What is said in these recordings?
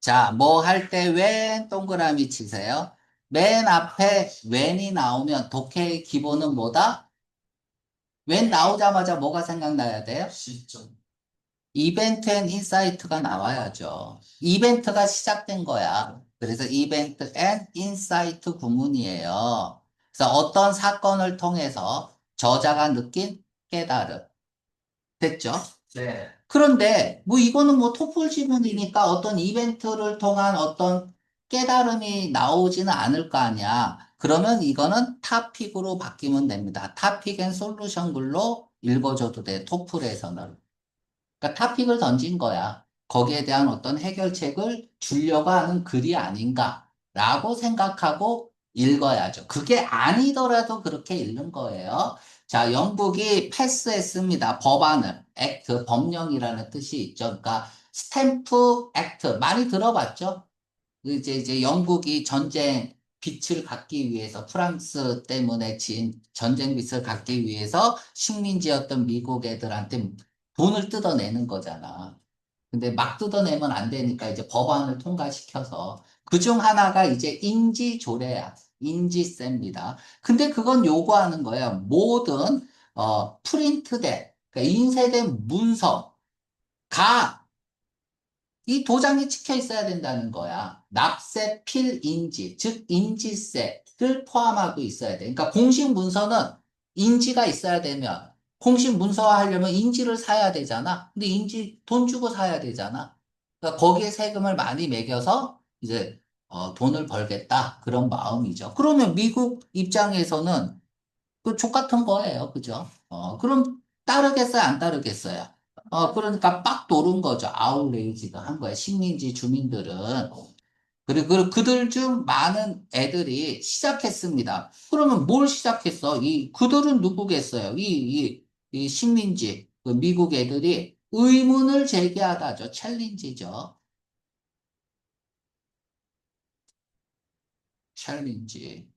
자, 뭐 할 때 when 동그라미 치세요. 맨 앞에 when이 나오면 독해의 기본은 뭐다? when 나오자마자 뭐가 생각나야 돼요? 시점. 이벤트 앤 인사이트가 나와야죠. 이벤트가 시작된 거야. 그래서 이벤트 앤 인사이트 구문이에요. 그래서 어떤 사건을 통해서 저자가 느낀 깨달음. 됐죠? 네. 그런데 뭐 이거는 뭐 토플 지문이니까 어떤 이벤트를 통한 어떤 깨달음이 나오지는 않을 거 아니야. 그러면 이거는 타픽으로 바뀌면 됩니다. 타픽 앤 솔루션 글로 읽어줘도 돼. 토플에서는. 그러니까 타픽을 던진 거야. 거기에 대한 어떤 해결책을 주려고 하는 글이 아닌가라고 생각하고 읽어야죠. 그게 아니더라도 그렇게 읽는 거예요. 자, 영국이 패스했습니다. 법안을. 액트, 법령이라는 뜻이 있죠. 그러니까 스탬프 액트 많이 들어봤죠? 이제 영국이 전쟁 빚을 갚기 위해서 프랑스 때문에 진 전쟁 빚을 갚기 위해서 식민지였던 미국 애들한테 돈을 뜯어내는 거잖아. 근데 막 뜯어내면 안 되니까 이제 법안을 통과시켜서 그중 하나가 이제 인지조례야. 인지세입니다. 근데 그건 요구하는 거야. 모든 프린트된 그러니까 인쇄된 문서가 이 도장이 찍혀 있어야 된다는 거야. 납세 필인지, 즉 인지세를 포함하고 있어야 돼. 그러니까 공식 문서는 인지가 있어야 되면 공식 문서화 하려면 인지를 사야 되잖아. 근데 인지 돈 주고 사야 되잖아. 그러니까 거기에 세금을 많이 매겨서 이제 돈을 벌겠다 그런 마음이죠. 그러면 미국 입장에서는 그 족같은 거예요. 그죠? 그럼 따르겠어요? 안 따르겠어요? 그러니까 빡 도른 거죠. 아웃레이지가 한 거야. 식민지 주민들은. 그리고 그들 중 많은 애들이 시작했습니다. 그러면 뭘 시작했어? 그들은 누구겠어요? 이 식민지, 그 미국 애들이 의문을 제기하다죠. 챌린지죠. 챌린지.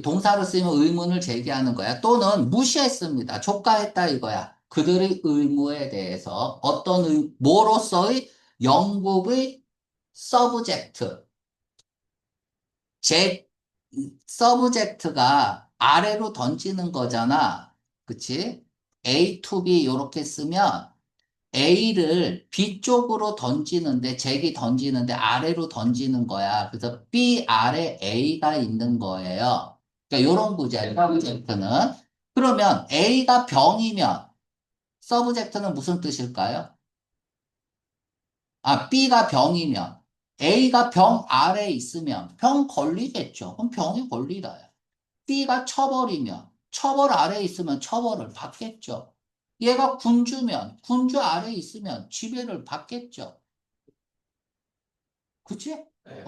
동사로 쓰이면 의문을 제기하는 거야. 또는 무시했습니다. 족가했다 이거야. 그들의 의무에 대해서 뭐로서의 영국의 서브젝트, 제 서브젝트가 아래로 던지는 거잖아. 그치? A to B 이렇게 쓰면 A를 B 쪽으로 던지는데, 잭이 던지는데 아래로 던지는 거야. 그래서 B 아래 A가 있는 거예요. 그러니까 이런 구조야, 서브젝트는. 그러면 A가 병이면 서브젝트는 무슨 뜻일까요? B가 병이면 A가 병 아래에 있으면 병 걸리겠죠. 그럼 병이 걸리다야. B가 처벌이면 처벌 아래에 있으면 처벌을 받겠죠. 얘가 군주면 군주 아래에 있으면 지배를 받겠죠. 그치? 네.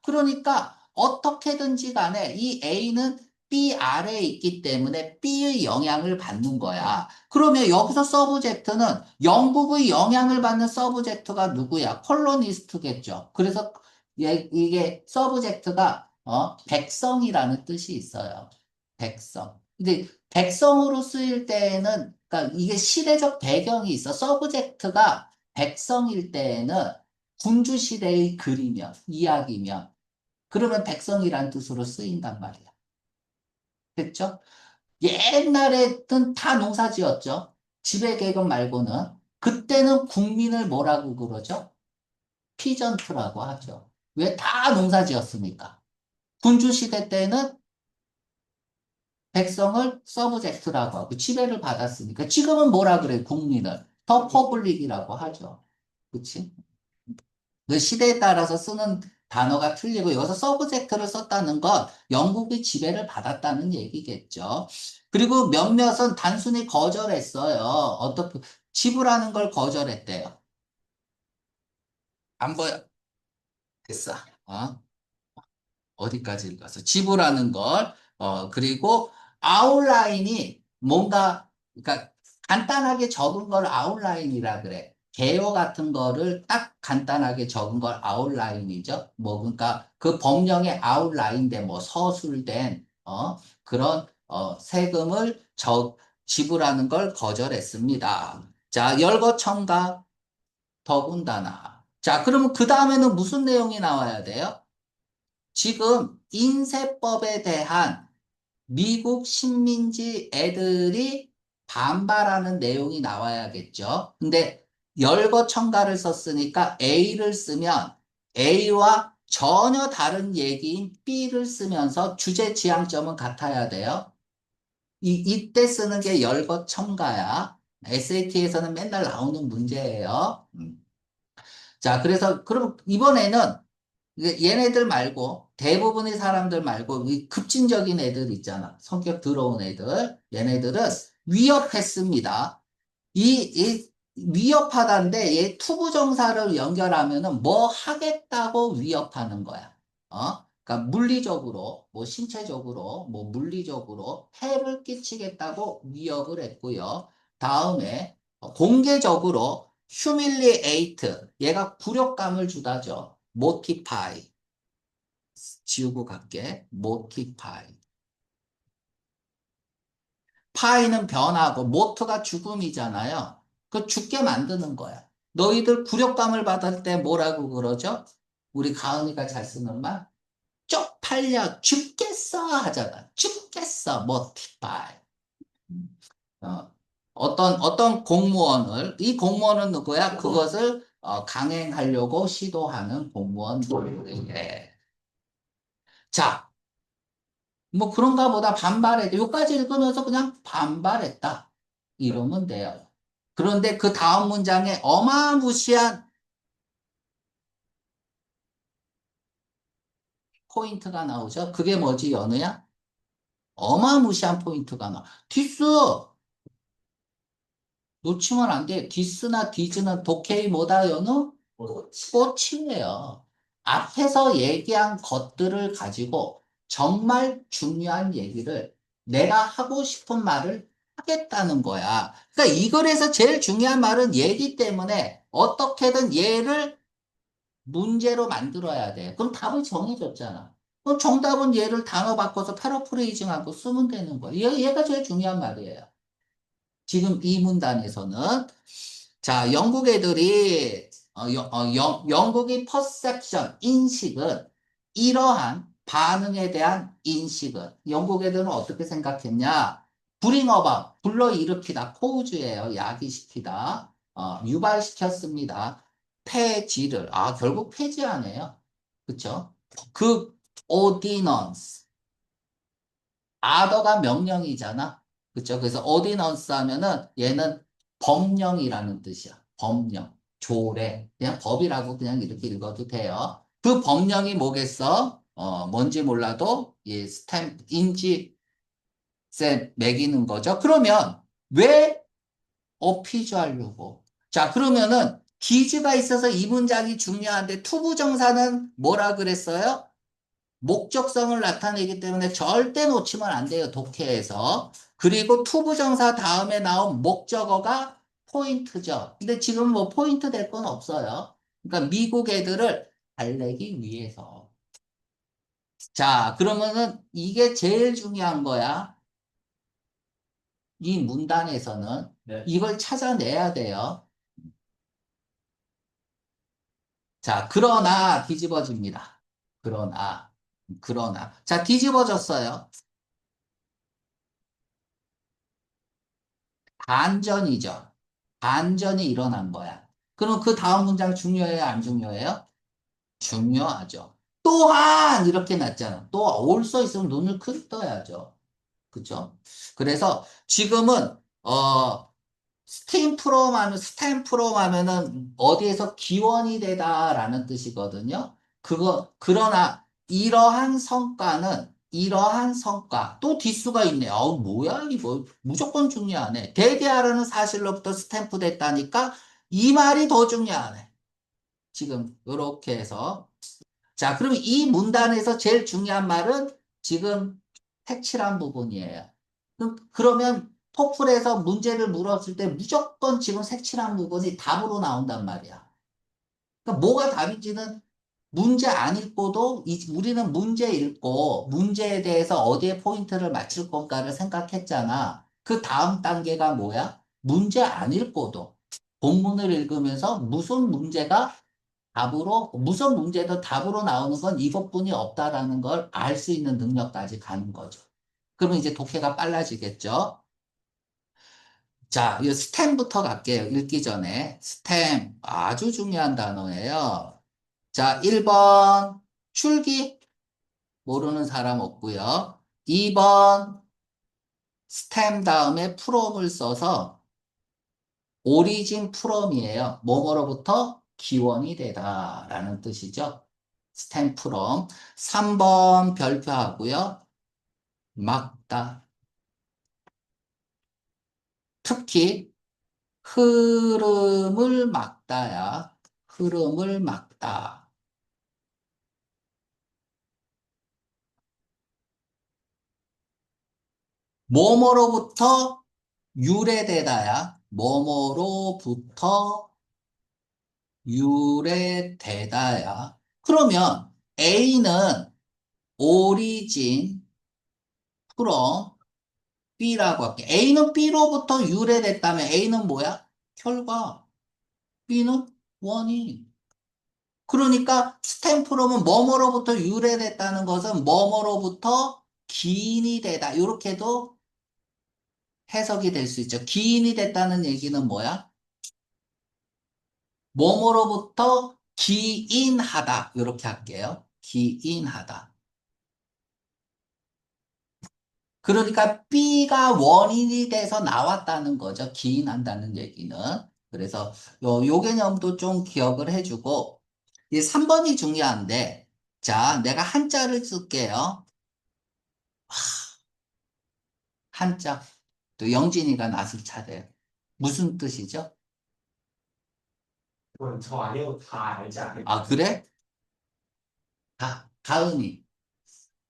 그러니까 어떻게든지 간에 이 A는 B 아래에 있기 때문에 B의 영향을 받는 거야. 그러면 여기서 서브젝트는 영국의 영향을 받는 서브젝트가 누구야? 콜로니스트겠죠. 그래서 이게 서브젝트가 백성이라는 뜻이 있어요. 백성. 근데 백성으로 쓰일 때에는 그러니까 이게 시대적 배경이 있어. 서브젝트가 백성일 때에는 군주시대의 글이면, 이야기면, 그러면 백성이란 뜻으로 쓰인단 말이야. 됐죠? 옛날에는 다 농사 지었죠. 지배계급 말고는. 그때는 국민을 뭐라고 그러죠? 피전트라고 하죠. 왜 다 농사 지었으니까. 군주시대 때는 백성을 서브젝트라고 하고 지배를 받았으니까. 지금은 뭐라 그래, 국민을? 더 퍼블릭이라고 하죠. 그치? 그 시대에 따라서 쓰는 단어가 틀리고 여기서 서브젝트를 썼다는 건 영국의 지배를 받았다는 얘기겠죠. 그리고 몇몇은 단순히 거절했어요. 어떻게 지불하는 걸 거절했대요. 안 보여. 됐어. 어? 어디까지 읽었어? 지불하는 걸. 그리고 아웃라인이 뭔가, 그러니까 간단하게 적은 걸 아웃라인이라 그래. 개요 같은 거를 딱 간단하게 적은 걸 아웃라인이죠. 뭐, 그러니까 그 법령의 아웃라인된 뭐 서술된, 그런, 세금을 지불하는 걸 거절했습니다. 자, 열거청가 더군다나. 자, 그러면 그 다음에는 무슨 내용이 나와야 돼요? 지금 인쇄법에 대한 미국 식민지 애들이 반발하는 내용이 나와야겠죠. 근데 열거 첨가를 썼으니까 A를 쓰면 A와 전혀 다른 얘기인 B를 쓰면서 주제 지향점은 같아야 돼요. 이때 쓰는 게 열거 첨가야. SAT에서는 맨날 나오는 문제예요. 자, 그래서 그럼 이번에는 얘네들 말고 대부분의 사람들 말고 이 급진적인 애들 있잖아. 성격 더러운 애들. 얘네들은 위협했습니다. 이 위협하다인데 얘 투부정사를 연결하면은 뭐 하겠다고 위협하는 거야. 그러니까 물리적으로, 뭐 신체적으로, 뭐 물리적으로 해를 끼치겠다고 위협을 했고요. 다음에 공개적으로 humiliate, 얘가 굴욕감을 주다죠. mortify, 지우고 갈게. mortify. 파이는 변하고 모트가 죽음이잖아요. 그 죽게 만드는 거야. 너희들 굴욕감을 받을 때 뭐라고 그러죠? 우리 가은이가 잘 쓰는 말? 쪽팔려 죽겠어 하잖아. 죽겠어. mortify. 어, 어떤 공무원을, 이 공무원은 누구야? 그것을 강행하려고 시도하는 공무원들에게. 자, 뭐 그런가 보다 반발했다. 여기까지 읽으면서 그냥 반발했다. 이러면 돼요. 그런데 그 다음 문장에 어마무시한 포인트가 나오죠. 그게 뭐지, 연우야? 어마무시한 포인트가 나와. 디스! 놓치면 안 돼. 디스나 디즈는 독해이 뭐다, 연우? 꽃이에요. 앞에서 얘기한 것들을 가지고 정말 중요한 얘기를 내가 하고 싶은 말을 하겠다는 거야. 그러니까 이 글에서 제일 중요한 말은 얘기 때문에 어떻게든 얘를 문제로 만들어야 돼. 그럼 답이 정해졌잖아. 그럼 정답은 얘를 단어 바꿔서 패러프레이징하고 쓰면 되는 거야. 얘가 제일 중요한 말이에요. 지금 이 문단에서는 자, 영국 애들이, 영국의 퍼셉션, 인식은 이러한 반응에 대한 인식은 영국 애들은 어떻게 생각했냐? bring about, 불러일으키다, 코우주예요. 야기시키다, 유발시켰습니다. 폐지를, 결국 폐지하네요. 그쵸? 그 ordinance, 아더가 명령이잖아. 그쵸? 그래서 ordinance 하면은 얘는 법령이라는 뜻이야. 법령. 조례. 그냥 법이라고 그냥 이렇게 읽어도 돼요. 그 법령이 뭐겠어? 뭔지 몰라도 이 스탬프, 인지 세 매기는 거죠. 그러면 왜 어피즈 하려고? 자, 그러면은 기즈가 있어서 이 문장이 중요한데 투부정사는 뭐라 그랬어요? 목적성을 나타내기 때문에 절대 놓치면 안 돼요, 독해에서. 그리고 투부정사 다음에 나온 목적어가 포인트죠. 근데 지금 뭐 포인트 될 건 없어요. 그러니까 미국 애들을 달래기 위해서. 자, 그러면은 이게 제일 중요한 거야. 이 문단에서는 네. 이걸 찾아내야 돼요. 자, 그러나 뒤집어집니다. 그러나. 자, 뒤집어졌어요. 반전이죠. 반전이 일어난 거야. 그럼 그 다음 문장 중요해요? 안 중요해요? 중요하죠. 또한 이렇게 났잖아. 또 올 써 있으면 눈을 크게 떠야죠. 그쵸? 그래서 지금은 스탬프롬 하면은 어디에서 기원이 되다라는 뜻이거든요. 그러나 이러한 성과, 또 뒷수가 있네. 뭐야, 이거. 무조건 중요하네. 대개하라는 사실로부터 스탬프 됐다니까 이 말이 더 중요하네. 지금, 요렇게 해서. 자, 그럼 이 문단에서 제일 중요한 말은 지금 색칠한 부분이에요. 그러면 토플에서 문제를 물었을 때 무조건 지금 색칠한 부분이 답으로 나온단 말이야. 그러니까 뭐가 답인지는 문제 안 읽고도 우리는 문제 읽고 문제에 대해서 어디에 포인트를 맞출 건가를 생각했잖아. 그 다음 단계가 뭐야? 문제 안 읽고도 본문을 읽으면서 무슨 문제가 답으로, 무슨 문제도 답으로 나오는 건 이것뿐이 없다라는 걸 알 수 있는 능력까지 가는 거죠. 그러면 이제 독해가 빨라지겠죠? 자, 이 스템부터 갈게요. 읽기 전에. 스템, 아주 중요한 단어예요. 자, 1번, 줄기. 모르는 사람 없고요. 2번, 스템 다음에 프롬을 써서 오리진 프롬이에요. 뭐뭐로부터 기원이 되다라는 뜻이죠. 스템 프롬. 3번 별표하고요. 막다. 특히 흐름을 막다야. 흐름을 막다. 뭐뭐로부터 유래되다야. 뭐뭐로부터 유래되다야. 그러면 A는 오리진 프롬 B라고 할게. A는 B로부터 유래됐다면 A는 뭐야? 결과. B는 원인. 그러니까 스템 프롬은 뭐뭐로부터 유래됐다는 것은 뭐뭐로부터 기인이 되다. 이렇게도 해석이 될 수 있죠. 기인이 됐다는 얘기는 뭐야? 뭐뭐로부터 기인하다. 이렇게 할게요. 기인하다. 그러니까 B가 원인이 돼서 나왔다는 거죠. 기인한다는 얘기는. 그래서 요 개념도 좀 기억을 해주고, 이 3번이 중요한데, 자, 내가 한자를 쓸게요. 한자. 또 영진이가 낯을 차대요. 무슨 뜻이죠? 그건 저 아니고 다 알지 아, 않을까요? 그래? 가은이.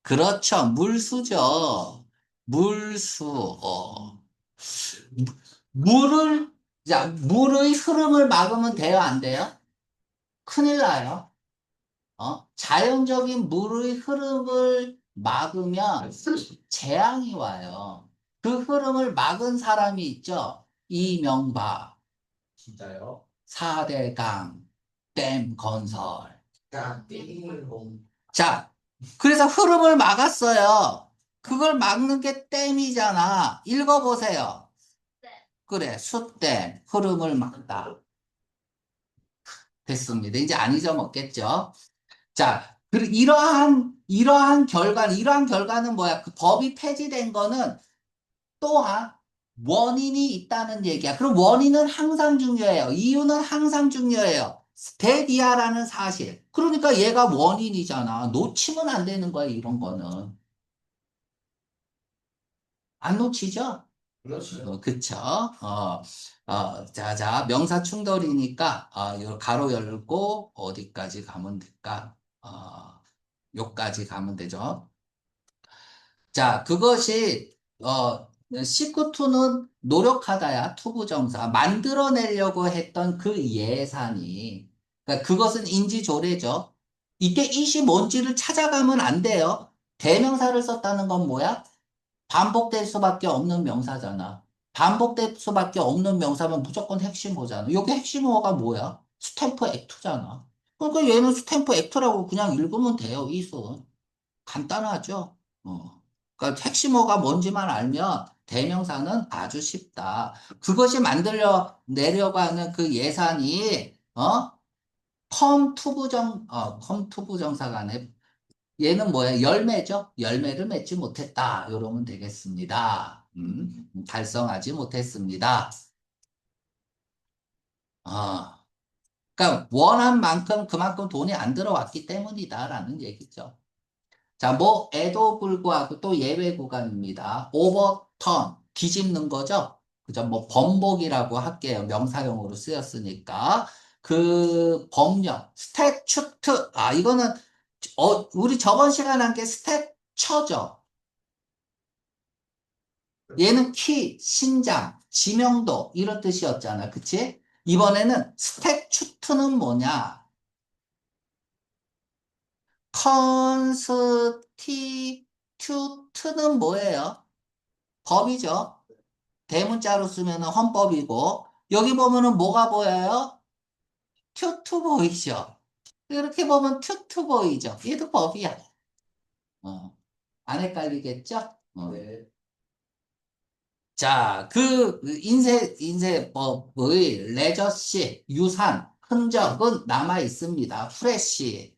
그렇죠. 물수죠. 물수. 무- 물을, 자, 물의 흐름을 막으면 돼요? 안 돼요? 큰일 나요. 자연적인 물의 흐름을 막으면 재앙이 와요. 그 흐름을 막은 사람이 있죠. 이명박, 진짜요? 4대강, 댐 건설. 그냥 띵공. 자, 그래서 흐름을 막았어요. 그걸 막는 게 댐이잖아. 읽어보세요. 그래, 숫댐, 흐름을 막다. 됐습니다. 이제 안 잊어먹겠죠? 자, 이러한 결과는 뭐야? 그 법이 폐지된 거는 또한 원인이 있다는 얘기야. 그럼 원인은 항상 중요해요. 이유는 항상 중요해요. 스테디아라는 사실. 그러니까 얘가 원인이잖아. 놓치면 안 되는 거야, 이런 거는. 안 놓치죠? 그렇죠. 그쵸? 자, 명사 충돌이니까, 요 가로 열고, 어디까지 가면 될까? 요까지 가면 되죠. 자, 그것이, 시쿠투는 노력하다야, 투부정사. 만들어내려고 했던 그 예산이, 그러니까 그것은 인지조례죠. 이때 이시 뭔지를 찾아가면 안 돼요. 대명사를 썼다는 건 뭐야? 반복될 수밖에 없는 명사잖아. 반복될 수밖에 없는 명사면 무조건 핵심어잖아. 여기 핵심어가 뭐야? 스탬프 액투잖아. 그러니까 얘는 스탬프 액투라고 그냥 읽으면 돼요, 이수. 간단하죠? 그러니까 핵심어가 뭔지만 알면 대명사는 아주 쉽다. 그것이 만들려 내려고 하는 그 예산이, 컴투부정사가 아니라 얘는 뭐야? 열매죠? 열매를 맺지 못했다. 이러면 되겠습니다. 달성하지 못했습니다. 어, 그러니까 원한 만큼 그만큼 돈이 안 들어왔기 때문이다라는 얘기죠. 자, 뭐에도 불구하고 또 예외 구간입니다. 오버턴, 뒤집는 거죠? 그죠? 뭐 번복이라고 할게요. 명사용으로 쓰였으니까. 그 법령, 스태추트. 이거는 우리 저번 시간에 한 게 스태처죠. 얘는 키, 신장, 지명도 이런 뜻이었잖아. 그치? 이번에는 스태추트는 뭐냐? 컨스티튜트는 뭐예요? 법이죠. 대문자로 쓰면 헌법이고, 여기 보면은 뭐가 보여요? 튜트 보이죠? 이렇게 보면 큐트 보이죠? 얘도 법이야. 어, 안 헷갈리겠죠? 네. 자, 그 인쇄법의 레저시, 유산, 흔적은 남아 있습니다. 프레시,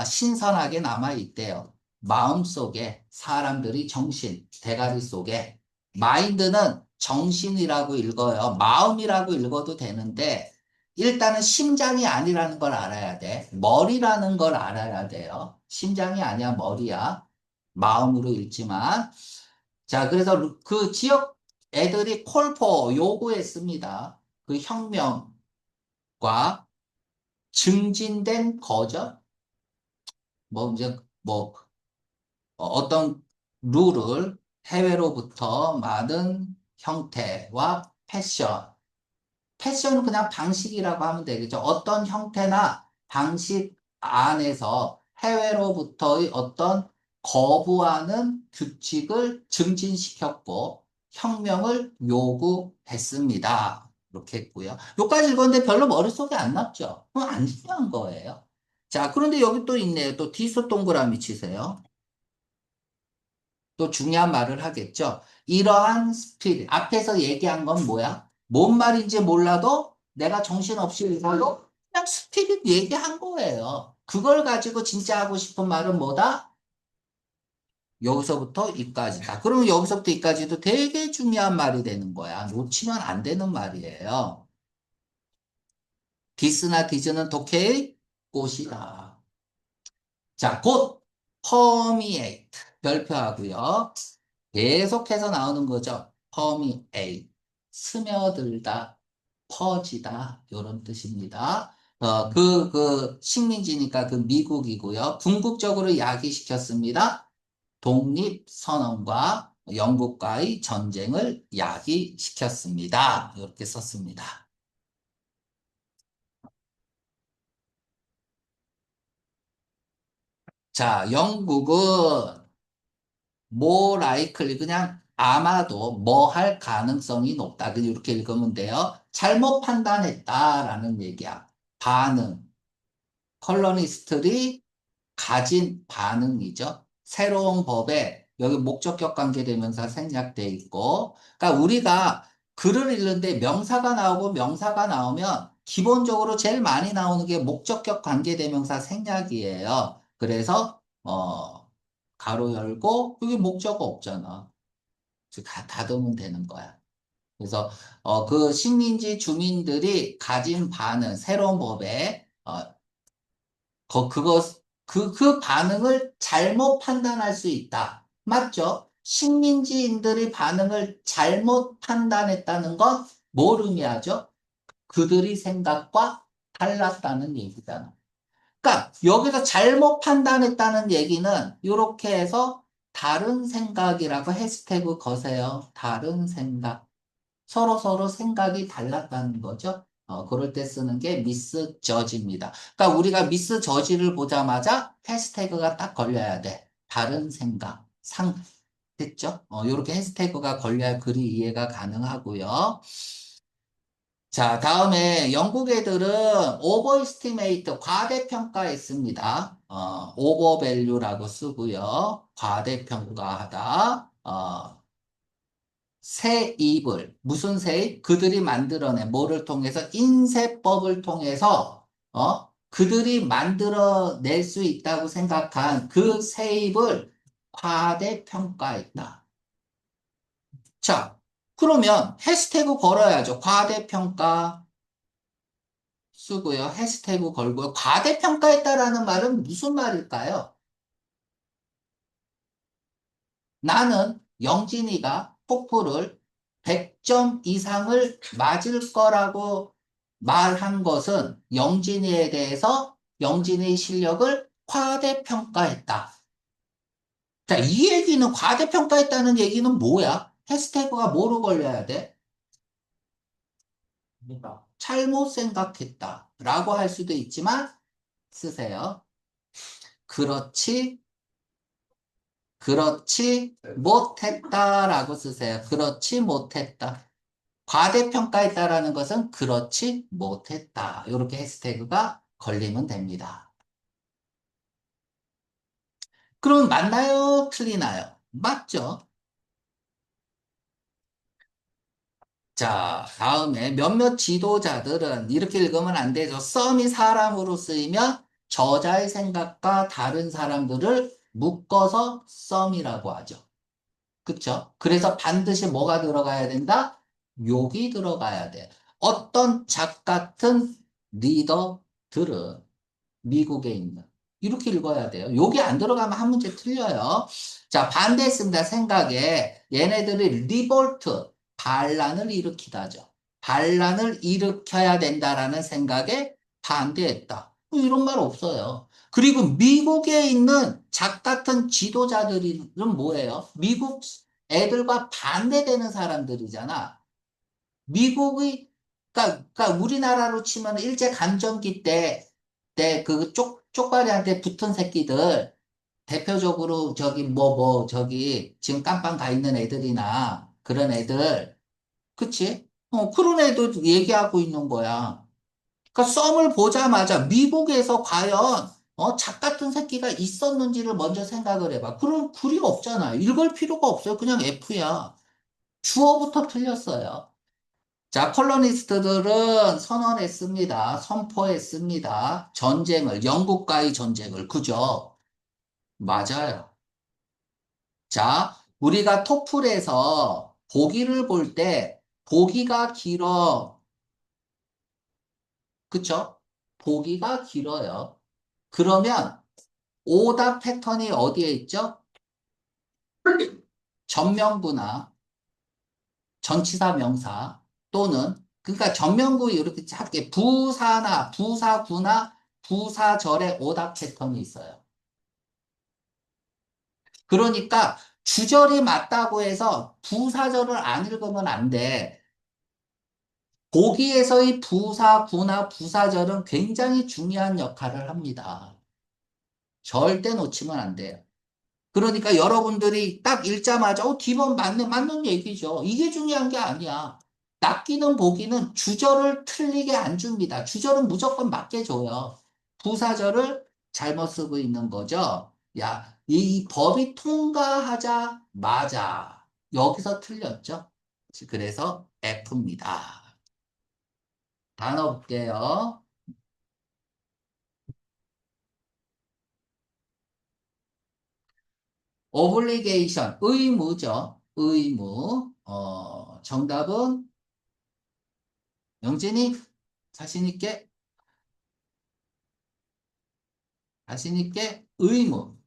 신선하게 남아 있대요. 마음속에 사람들이 정신, 대가리 속에 마인드는 정신이라고 읽어요. 마음이라고 읽어도 되는데 일단은 심장이 아니라는 걸 알아야 돼. 머리라는 걸 알아야 돼요. 심장이 아니야, 머리야. 마음으로 읽지만. 자, 그래서 그 지역 애들이 콜포 요구했습니다. 그 혁명과 증진된 거죠. 뭐 이제 뭐 어떤 룰을 해외로부터 많은 형태와 패션은 그냥 방식이라고 하면 되겠죠. 어떤 형태나 방식 안에서 해외로부터의 어떤 거부하는 규칙을 증진시켰고 혁명을 요구했습니다. 이렇게 했고요. 여기까지 읽었는데 별로 머릿속에 안 남죠? 그건 안 중요한 거예요. 자, 그런데 여기 또 있네요. 또 뒤수 동그라미 치세요. 또 중요한 말을 하겠죠. 이러한 스피릿, 앞에서 얘기한 건 뭐야? 뭔 말인지 몰라도 내가 정신없이 읽어도 그냥 스피릿 얘기한 거예요. 그걸 가지고 진짜 하고 싶은 말은 뭐다? 여기서부터 이까지다. 그러면 여기서부터 이까지도 되게 중요한 말이 되는 거야. 놓치면 안 되는 말이에요. 디스나 디즈는 독해의 꽃이다. 자, 곧 permeate 별표하고요. 계속해서 나오는 거죠. permeate, 스며들다, 퍼지다, 이런 뜻입니다. 식민지니까 그 미국이고요. 궁극적으로 야기시켰습니다. 독립선언과 영국과의 전쟁을 야기시켰습니다. 이렇게 썼습니다. 자, 영국은 more likely 그냥 아마도 뭐 할 가능성이 높다. 그냥 이렇게 읽으면 돼요. 잘못 판단했다라는 얘기야. 반응. 컬러니스트들이 가진 반응이죠. 새로운 법에 여기 목적격 관계대명사 생략돼 있고, 그러니까 우리가 글을 읽는데 명사가 나오고 명사가 나오면 기본적으로 제일 많이 나오는 게 목적격 관계대명사 생략이에요. 그래서 가로 열고 여기 목적어 없잖아. 그래서 다 닫으면 되는 거야. 그래서 그 식민지 주민들이 가진 반응, 새로운 법에 그 반응을 잘못 판단할 수 있다. 맞죠? 식민지인들이 반응을 잘못 판단했다는 건 뭘 의미하죠? 그들의 생각과 달랐다는 얘기잖아. 그러니까 여기서 잘못 판단했다는 얘기는 이렇게 해서 다른 생각이라고 해시태그 거세요. 다른 생각. 서로 생각이 달랐다는 거죠. 그럴 때 쓰는 게 미스 저지입니다. 그러니까 우리가 미스 저지를 보자마자 해시태그가 딱 걸려야 돼. 다른 생각, 됐죠? 이렇게 해시태그가 걸려야 글이 이해가 가능하고요. 자, 다음에 영국 애들은 오버이스티메이트, 과대평가했습니다. 오버밸류라고 쓰고요. 과대평가하다. 세입을 무슨 세입? 그들이 만들어낸 뭐를 통해서 인쇄법을 통해서 그들이 만들어낼 수 있다고 생각한 그 세입을 과대평가했다. 자, 그러면 해시태그 걸어야죠. 과대평가 쓰고요. 해시태그 걸고요. 과대평가했다라는 말은 무슨 말일까요? 나는 영진이가 토플을 100점 이상을 맞을 거라고 말한 것은 영진이에 대해서 영진이의 실력을 과대평가했다. 자, 이 얘기는 과대평가했다는 얘기는 뭐야? 해시태그가 뭐로 걸려야 돼? 그러니까. 잘못 생각했다. 라고 할 수도 있지만 쓰세요. 그렇지, 그렇지 못했다라고 쓰세요. 그렇지 못했다. 과대평가했다라는 것은 그렇지 못했다. 이렇게 해시태그가 걸리면 됩니다. 그럼 맞나요? 틀리나요? 맞죠? 자, 다음에 몇몇 지도자들은 이렇게 읽으면 안 되죠. 썸이 사람으로 쓰이면 저자의 생각과 다른 사람들을 묶어서 썸이라고 하죠. 그쵸? 그래서 반드시 뭐가 들어가야 된다? 욕이 들어가야 돼. 어떤 작 같은 리더들은 미국에 있는. 이렇게 읽어야 돼요. 여기 안 들어가면 한 문제 틀려요. 자, 반대했습니다. 생각에 얘네들이 리볼트, 반란을 일으키다죠. 반란을 일으켜야 된다라는 생각에 반대했다. 뭐 이런 말 없어요. 그리고 미국에 있는 작 같은 지도자들은 뭐예요? 미국 애들과 반대되는 사람들이잖아. 미국의, 그러니까 우리나라로 치면 일제 감정기 때 그 쪽발이한테 붙은 새끼들, 대표적으로 저기, 지금 깜빵 가 있는 애들이나 그런 애들, 그치? 그런 애들 얘기하고 있는 거야. 그러니까 썸을 보자마자 미국에서 과연, 작 같은 새끼가 있었는지를 먼저 생각을 해봐. 그럼 글이 없잖아. 읽을 필요가 없어요. 그냥 F야. 주어부터 틀렸어요. 자, 콜로니스트들은 선언했습니다. 선포했습니다. 전쟁을, 영국과의 전쟁을. 그죠? 맞아요. 자, 우리가 토플에서 보기를 볼 때, 보기가 길어. 그쵸? 보기가 길어요. 그러면 오답 패턴이 어디에 있죠? 전명구나 전치사 명사 또는 그러니까 전명구 이렇게 작게 부사구나 부사절의 오답 패턴이 있어요. 그러니까 주절이 맞다고 해서 부사절을 안 읽으면 안 돼. 보기에서의 부사구나 부사절은 굉장히 중요한 역할을 합니다. 절대 놓치면 안 돼요. 그러니까 여러분들이 딱 읽자마자, D번 맞는 얘기죠. 이게 중요한 게 아니야. 낚이는 보기는 주절을 틀리게 안 줍니다. 주절은 무조건 맞게 줘요. 부사절을 잘못 쓰고 있는 거죠. 야, 이 법이 통과하자, 맞아. 여기서 틀렸죠. 그래서 F입니다. 단어 볼게요. obligation, 의무죠. 의무. 정답은 영진이 자신 있게, 자신 있게 의무.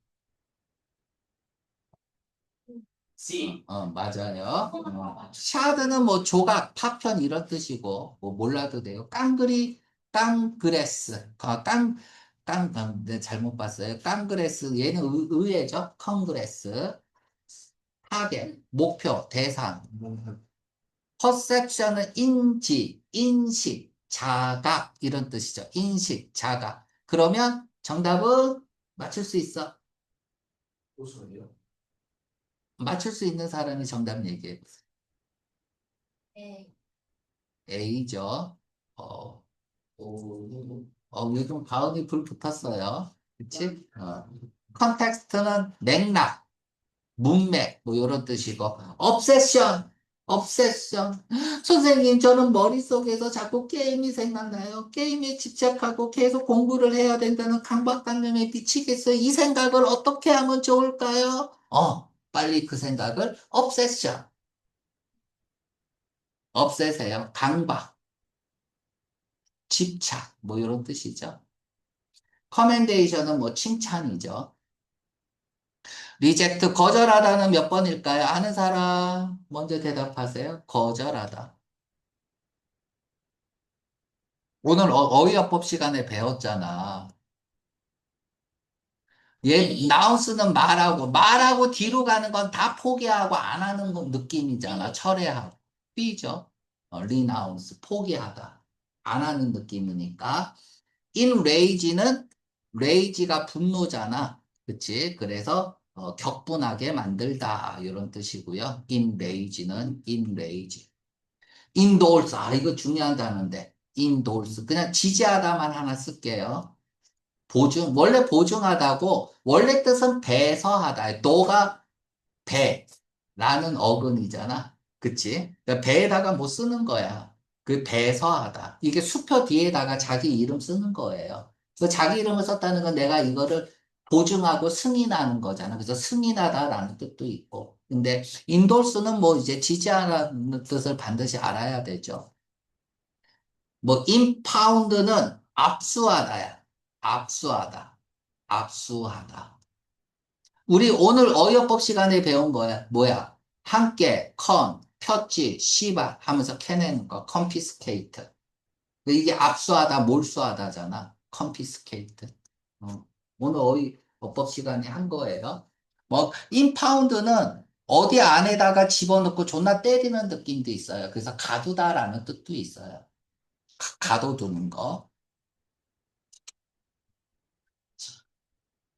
C. 맞아요. 샤드는 뭐 조각, 파편 이런 뜻이고, 뭐 몰라도 돼요. 깡그레스. 네, 잘못 봤어요. 깡그레스. 얘는 의회죠. 컨그레스. 타겟, 목표, 대상. 퍼셉션은 인지, 인식, 자각 이런 뜻이죠. 인식, 자각. 그러면 정답은 맞출 수 있어. 무슨요? 맞출 수 있는 사람이 정답 얘기해 보세요. 네. A죠. 어, 오, 요즘 가은이 불 붙었어요. 그치? 컨텍스트는 맥락, 문맥, 뭐 이런 뜻이고. obsession. 선생님, 저는 머릿속에서 자꾸 게임이 생각나요. 게임에 집착하고 계속 공부를 해야 된다는 강박관념에 미치겠어요. 이 생각을 어떻게 하면 좋을까요? 빨리 그 생각을 없애세요. 강박, 집착, 뭐 이런 뜻이죠. 커멘데이션은 뭐 칭찬이죠. 리젝트, 거절하다는 몇 번일까요? 아는 사람 먼저 대답하세요. 거절하다. 오늘 어휘어법 시간에 배웠잖아. 얘 나우스는 말하고 뒤로 가는 건 다 포기하고 안 하는 건 느낌이잖아. 철회하고. B죠. 리나운스, 포기하다. 안 하는 느낌이니까. enrage는 rage가 분노잖아. 그치? 그래서 격분하게 만들다 이런 뜻이고요. enrage는 enrage. indorse 이거 중요한 단어인데 indorse 그냥 지지하다만 하나 쓸게요. 원래 보증하다고, 원래 뜻은 배서하다. 너가 배라는 어근이잖아. 그치? 그러니까 배에다가 뭐 쓰는 거야. 그 배서하다. 이게 수표 뒤에다가 자기 이름 쓰는 거예요. 그래서 자기 이름을 썼다는 건 내가 이거를 보증하고 승인하는 거잖아. 그래서 승인하다라는 뜻도 있고. 근데 인돌스는 뭐 이제 지지하라는 뜻을 반드시 알아야 되죠. 뭐 임파운드는 압수하다야. 압수하다. 압수하다. 우리 오늘 어여법 시간에 배운 거야. 뭐야? 함께, 폈지, 씨바 하면서 캐내는 거. confiscate. 이게 압수하다, 몰수하다잖아. confiscate. 어. 오늘 어법 시간에 한 거예요. 뭐, 임파운드는 어디 안에다가 집어넣고 존나 때리는 느낌도 있어요. 그래서 가두다라는 뜻도 있어요. 가둬두는 거.